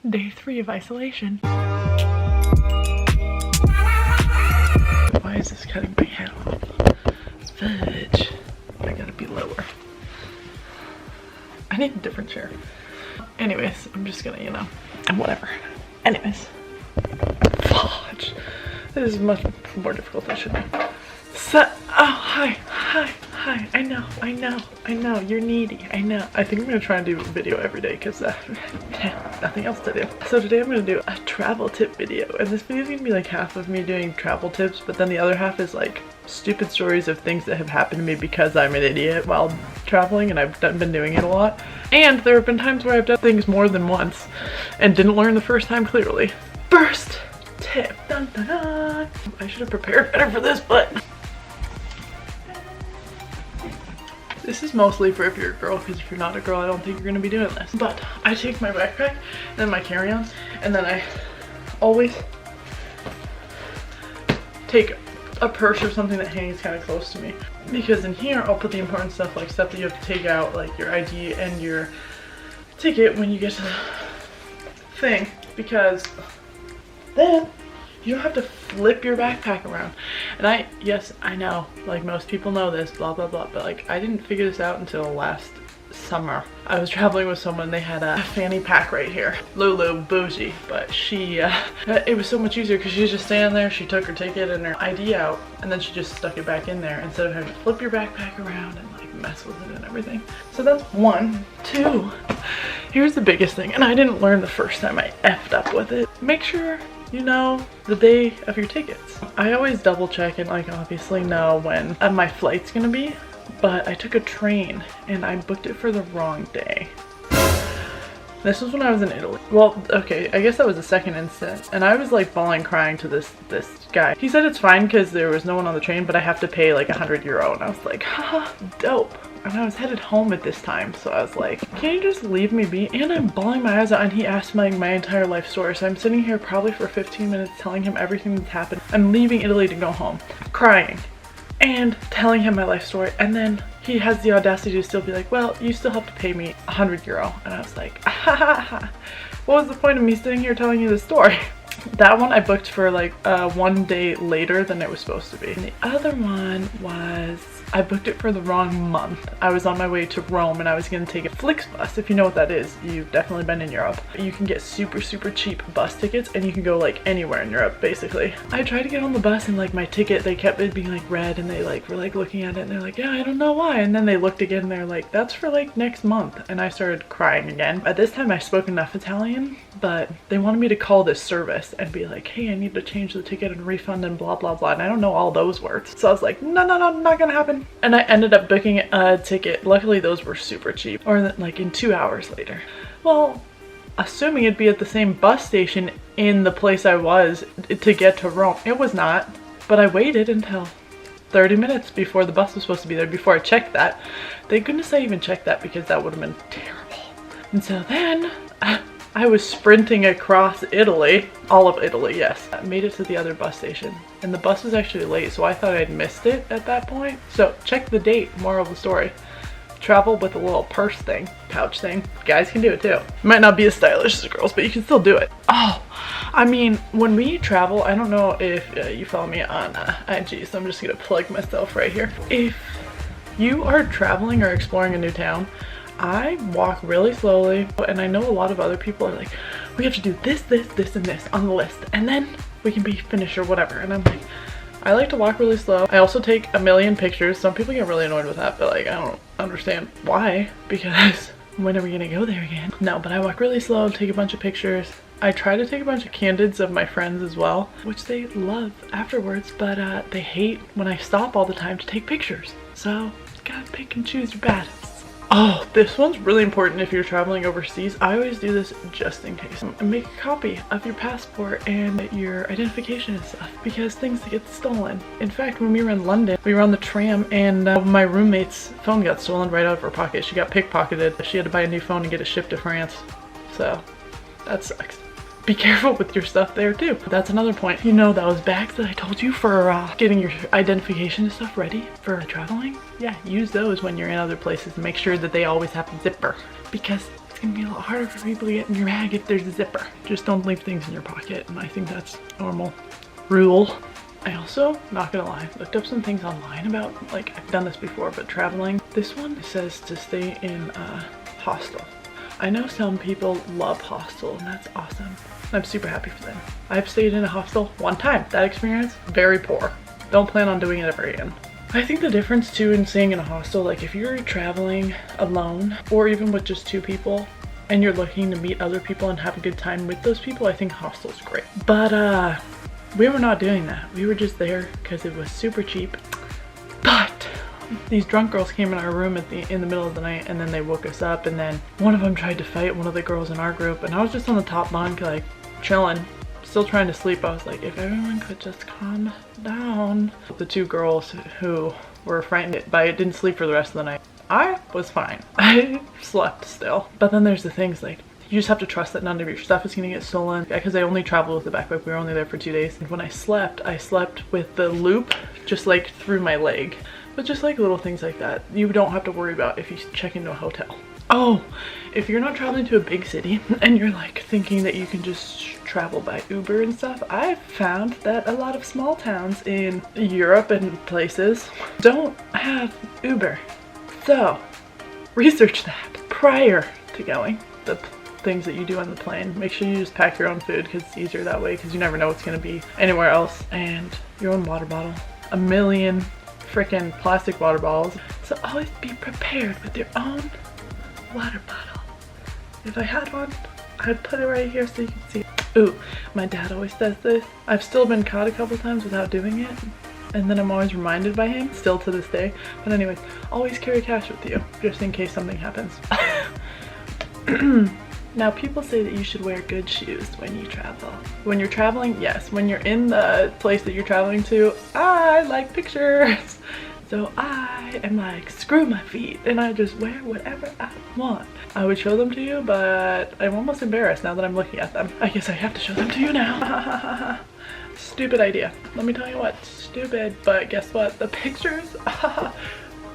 Day 3 of isolation. Why is this cutting my hair off? Fudge. I gotta be lower. I need a different chair. Anyways, I'm just gonna, you know, whatever. Anyways. Fudge. This is much more difficult than it should be. So, oh, hi. I know, you're needy, I know. I think I'm gonna try and do a video every day because nothing else to do. So today I'm gonna do a travel tip video, and this video is gonna be like half of me doing travel tips, but then the other half is like stupid stories of things that have happened to me because I'm an idiot while traveling and I've been doing it a lot. And there have been times where I've done things more than once and didn't learn the first time clearly. First tip. Dun, dun, dun. I should have prepared better for this, but this is mostly for if you're a girl, because if you're not a girl, I don't think you're gonna be doing this. But I take my backpack and then my carry-ons, and then I always take a purse or something that hangs kind of close to me, because in here I'll put the important stuff, like stuff that you have to take out, like your ID and your ticket when you get to the thing, because then you don't have to flip your backpack around. And yes, I know, like most people know this, blah, blah, blah, but like I didn't figure this out until last summer. I was traveling with someone, they had a fanny pack right here. Lulu, bougie, but she, it was so much easier because she was just standing there, she took her ticket and her ID out, and then she just stuck it back in there instead of having to flip your backpack around and like mess with it and everything. So that's one. Two, here's the biggest thing, and I didn't learn the first time I effed up with it. Make sure you know the day of your tickets. I always double check and like obviously know when my flight's gonna be, but I took a train and I booked it for the wrong day. This was when I was in Italy. Well, okay, I guess that was the second incident, and I was like bawling crying to this guy. He said it's fine because there was no one on the train, but I have to pay like €100, and I was like, haha, dope. And I was headed home at this time, so I was like, can you just leave me be? And I'm bawling my eyes out, and he asked my entire life story. So I'm sitting here probably for 15 minutes telling him everything that's happened. I'm leaving Italy to go home, crying and telling him my life story. And then he has the audacity to still be like, well, you still have to pay me €100. And I was like, ha ha ha. What was the point of me sitting here telling you this story? That one I booked for like 1 day later than it was supposed to be. And the other one was, I booked it for the wrong month. I was on my way to Rome and I was gonna take a Flixbus. If you know what that is, you've definitely been in Europe. You can get super cheap bus tickets and you can go like anywhere in Europe basically. I tried to get on the bus and like my ticket, they kept it being like red, and they like were like looking at it and they're like, yeah, I don't know why. And then they looked again and they're like, that's for like next month. And I started crying again. At this time I spoke enough Italian, but they wanted me to call this service and be like, hey, I need to change the ticket and refund and blah blah blah, and I don't know all those words. So I was like, no, not gonna happen. And I ended up booking a ticket. Luckily those were super cheap, or like in 2 hours later. Well, assuming it'd be at the same bus station in the place I was to get to Rome. It was not, but I waited until 30 minutes before the bus was supposed to be there before I checked that. Thank goodness I even checked that, because that would have been terrible. And so then I was sprinting across Italy, all of Italy, yes. I made it to the other bus station, and the bus was actually late, so I thought I'd missed it at that point. So check the date, moral of the story. Travel with a little purse thing, pouch thing. Guys can do it too. It might not be as stylish as girls, but you can still do it. Oh, I mean, when we travel, I don't know if you follow me on IG, so I'm just gonna plug myself right here. If you are traveling or exploring a new town, I walk really slowly, and I know a lot of other people are like, we have to do this, and this on the list, and then we can be finished or whatever. And I'm like, I like to walk really slow. I also take a million pictures. Some people get really annoyed with that, but like, I don't understand why, because when are we gonna go there again? No, but I walk really slow, take a bunch of pictures. I try to take a bunch of candids of my friends as well, which they love afterwards, but they hate when I stop all the time to take pictures. So you gotta pick and choose your battles. Oh, this one's really important if you're traveling overseas. I always do this just in case. Make a copy of your passport and your identification and stuff, because things get stolen. In fact, when we were in London, we were on the tram, and my roommate's phone got stolen right out of her pocket. She got pickpocketed. She had to buy a new phone and get it shipped to France. So that sucks. Be careful with your stuff there too. That's another point. You know those bags that I told you for getting your identification and stuff ready for traveling? Yeah, use those when you're in other places and make sure that they always have a zipper, because gonna be a lot harder for people to get in your bag if there's a zipper. Just don't leave things in your pocket, and I think that's normal rule. I also, not gonna lie, looked up some things online about, like, I've done this before, but traveling. This one says to stay in a hostel. I know some people love hostel, and that's awesome. I'm super happy for them. I've stayed in a hostel one time. That experience, very poor. Don't plan on doing it ever again. I think the difference too in staying in a hostel, like if you're traveling alone or even with just 2 people and you're looking to meet other people and have a good time with those people, I think hostel's great. But we were not doing that. We were just there because it was super cheap. But these drunk girls came in our room in the middle of the night, and then they woke us up, and then one of them tried to fight one of the girls in our group, and I was just on the top bunk like chilling, still trying to sleep. I was like, if everyone could just calm down. The 2 girls who were frightened by it didn't sleep for the rest of the night. I was fine. I slept still. But then there's the things like, you just have to trust that none of your stuff is gonna get stolen. Because I only traveled with the backpack, we were only there for 2 days. And when I slept with the loop just like through my leg. But just like little things like that, you don't have to worry about if you check into a hotel. Oh, if you're not traveling to a big city and you're like thinking that you can just travel by Uber and stuff, I've found that a lot of small towns in Europe and places don't have Uber. So research that prior to going. The things that you do on the plane, make sure you just pack your own food because it's easier that way, because you never know what's going to be anywhere else. And your own water bottle. A million freaking plastic water bottles. So always be prepared with your own water bottle. If I had one, I'd put it right here so you can see. Ooh, my dad always does this. I've still been caught a couple times without doing it, and then I'm always reminded by him, still to this day. But anyways, always carry cash with you, just in case something happens. Now, people say that you should wear good shoes when you travel. When you're traveling, yes. When you're in the place that you're traveling to, I like pictures. So I am like, screw my feet, and I just wear whatever I want. I would show them to you, but I'm almost embarrassed now that I'm looking at them. I guess I have to show them to you now. Stupid idea. Let me tell you what, stupid, but guess what? The pictures,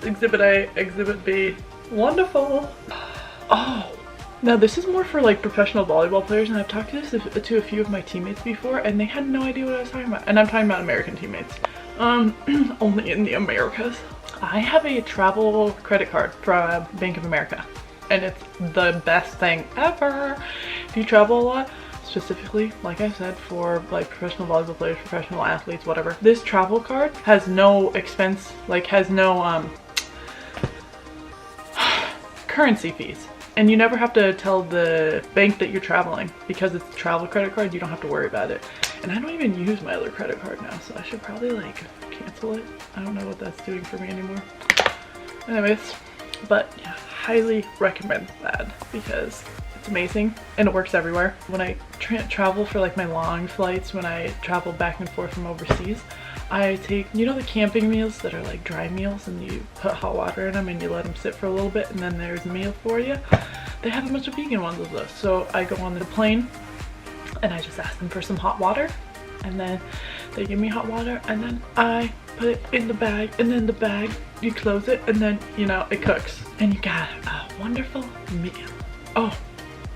Exhibit A, Exhibit B, wonderful. Oh, now this is more for like professional volleyball players, and I've talked to this to a few of my teammates before, and they had no idea what I was talking about. And I'm talking about American teammates. Only in the Americas. I have a travel credit card from Bank of America, and it's the best thing ever. If you travel a lot, specifically, like I said, for like professional volleyball players, professional athletes, whatever, this travel card has no expense, like has no currency fees. And you never have to tell the bank that you're traveling, because it's a travel credit card. You don't have to worry about it. And I don't even use my other credit card now, so I should probably like cancel it. I don't know what that's doing for me anymore. Anyways, but yeah, highly recommend that because it's amazing and it works everywhere. When I travel for like my long flights, when I travel back and forth from overseas, I take, you know, the camping meals that are like dry meals, and you put hot water in them and you let them sit for a little bit, and then there's a meal for you. They have a bunch of vegan ones of those. So I go on the plane and I just ask them for some hot water, and then they give me hot water, and then I put it in the bag, and then the bag, you close it, and then, you know, it cooks, and you got a wonderful meal. Oh,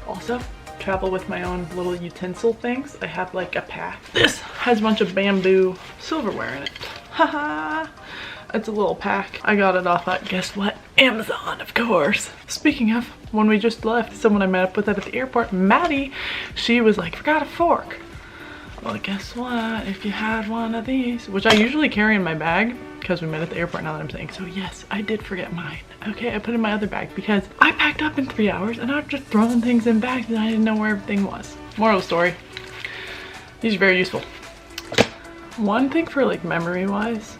also, travel with my own little utensil things. I have like a pack. This has a bunch of bamboo silverware in it. Haha. It's a little pack. I got it off at, guess what? Amazon, of course. Speaking of, when we just left, someone I met up with at the airport, Maddie, she was like, forgot a fork. Well, guess what? If you had one of these, which I usually carry in my bag because we met at the airport, now that I'm saying. So yes, I did forget mine. Okay, I put it in my other bag because I packed up in 3 hours and I've just thrown things in bags and I didn't know where everything was. Moral of the story, these are very useful. One thing for like memory wise,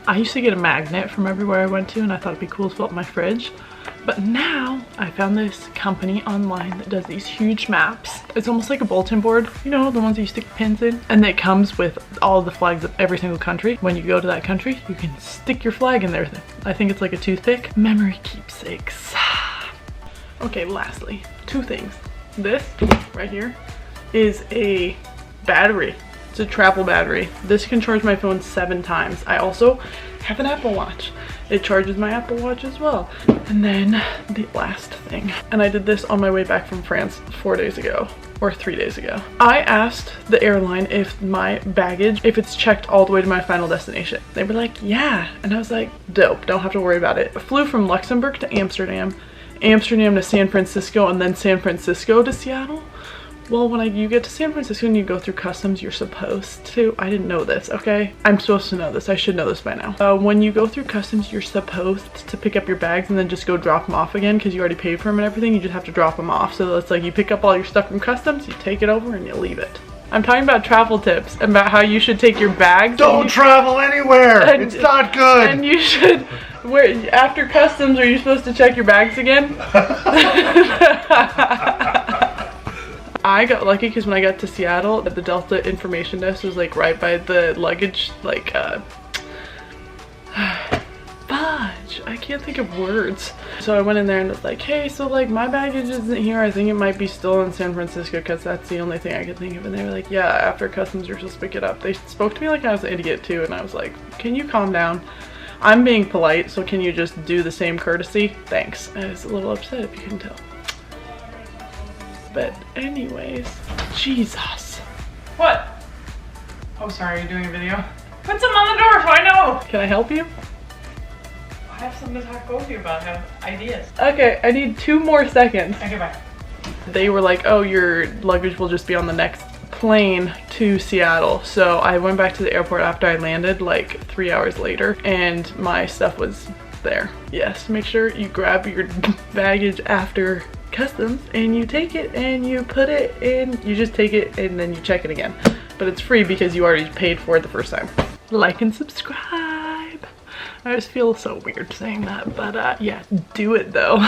I used to get a magnet from everywhere I went to, and I thought it'd be cool to fill up my fridge. But now I found this company online that does these huge maps. It's almost like a bulletin board, you know, the ones that you stick pins in, and it comes with all the flags of every single country. When you go to that country, you can stick your flag in there. I think it's like a toothpick. Memory keepsakes. Okay, lastly, 2 things. This right here is a battery It's a travel battery. This can charge my phone 7 times. I also have an Apple Watch. It charges my Apple Watch as well. And then the last thing, and I did this on my way back from France 4 days ago, or 3 days ago. I asked the airline if my baggage, if it's checked all the way to my final destination. They were like, yeah. And I was like, dope, don't have to worry about it. I flew from Luxembourg to Amsterdam, Amsterdam to San Francisco, and then San Francisco to Seattle. Well, when you get to San Francisco and you go through customs, you're supposed to, I didn't know this, okay? I'm supposed to know this, I should know this by now. When you go through customs, you're supposed to pick up your bags and then just go drop them off again because you already paid for them and everything. You just have to drop them off. So it's like you pick up all your stuff from customs, you take it over and you leave it. I'm talking about travel tips, about how you should take your bags. Don't travel anywhere, it's not good. And you should, after customs, are you supposed to check your bags again? I got lucky because when I got to Seattle, the Delta information desk was like right by the luggage, like, fudge, I can't think of words. So I went in there and was like, hey, so like my baggage isn't here. I think it might be still in San Francisco because that's the only thing I could think of. And they were like, yeah, after customs, you're supposed to pick it up. They spoke to me like I was an idiot too. And I was like, can you calm down? I'm being polite, so can you just do the same courtesy? Thanks. I was a little upset if you can tell. But anyways, Jesus. What? Oh, sorry, you're doing a video? Put some on the door so I know. Can I help you? I have something to talk to you about. I have ideas. Okay, I need 2 more seconds. Okay, bye. They were like, oh, your luggage will just be on the next plane to Seattle. So I went back to the airport after I landed, like 3 hours later, and my stuff was there. Yes, make sure you grab your baggage after customs and you take it and you put it in, you just take it and then you check it again. But it's free because you already paid for it the first time. Like and subscribe. I just feel so weird saying that, but yeah, do it though.